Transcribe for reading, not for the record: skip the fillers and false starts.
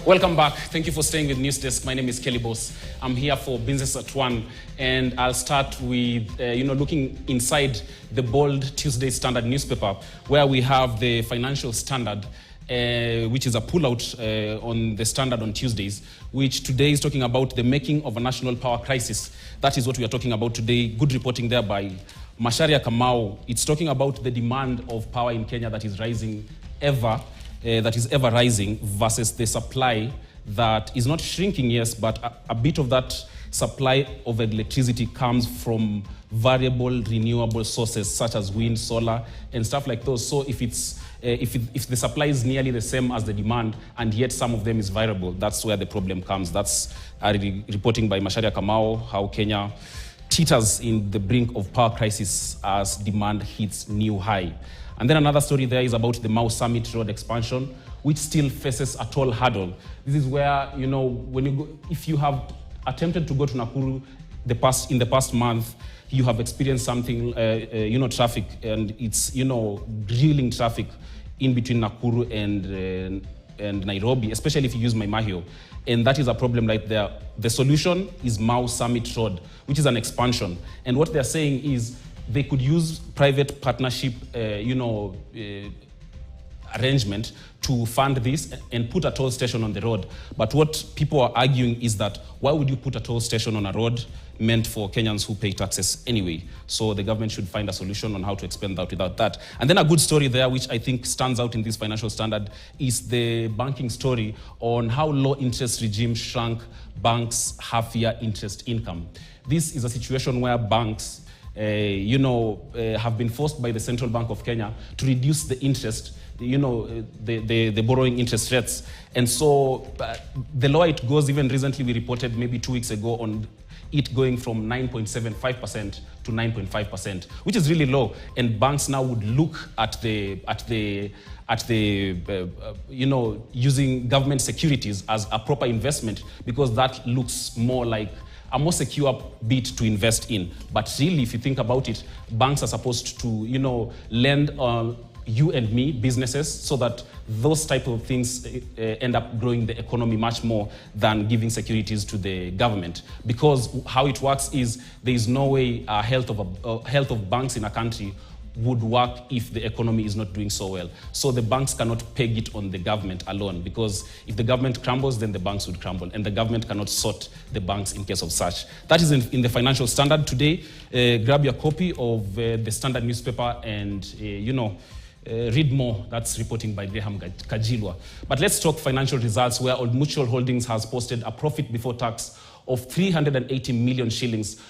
Welcome back. Thank you for staying with News Desk. My name is Kelly Boss. I'm here for Business at One, and I'll start with looking inside the Bold Tuesday Standard newspaper, where we have the Financial Standard, which is a pullout on the Standard on Tuesdays, which today is talking about the making of a national power crisis. That is what we are talking about today. Good reporting there by Macharia Kamau. It's talking about the demand of power in Kenya that is rising ever rising versus the supply that is not shrinking, yes, but a bit of that supply of electricity comes from variable renewable sources such as wind, solar, and stuff like those. So if the supply is nearly the same as the demand, and yet some of them is variable, that's where the problem comes. That's a reporting by Macharia Kamau, how Kenya teeters in the brink of power crisis as demand hits new high. And then another story there is about the Mau Summit Road expansion, which still faces a tall hurdle. This is where, when you go, if you have attempted to go to Nakuru in the past month, you have experienced something, traffic, and it's, grilling traffic in between Nakuru and Nairobi, especially if you use Maimahio. And that is a problem right there. The solution is Mau Summit Road, which is an expansion. And what they're saying is, they could use private partnership, arrangement to fund this and put a toll station on the road. But what people are arguing is that why would you put a toll station on a road meant for Kenyans who pay taxes anyway? So the government should find a solution on how to expand that without that. And then a good story there, which I think stands out in this Financial Standard, is the banking story on how low interest regime shrunk banks' half-year interest income. This is a situation where banks have been forced by the Central Bank of Kenya to reduce the interest, the borrowing interest rates. And so the lower it goes, even recently we reported maybe 2 weeks ago on it going from 9.75% to 9.5%, which is really low. And banks now would look at using government securities as a proper investment, because that looks more like a more secure bit to invest in. But really, if you think about it, banks are supposed to, lend you and me, businesses, so that those type of things end up growing the economy much more than giving securities to the government. Because how it works is there is no way health of banks in a country would work if the economy is not doing so well. So the banks cannot peg it on the government alone, because if the government crumbles, then the banks would crumble, and the government cannot sort the banks in case of such. That is in the Financial Standard today. Grab your copy of the Standard newspaper and, read more. That's reporting by Graham Kajilwa. But let's talk financial results, where Old Mutual Holdings has posted a profit before tax of 380 million shillings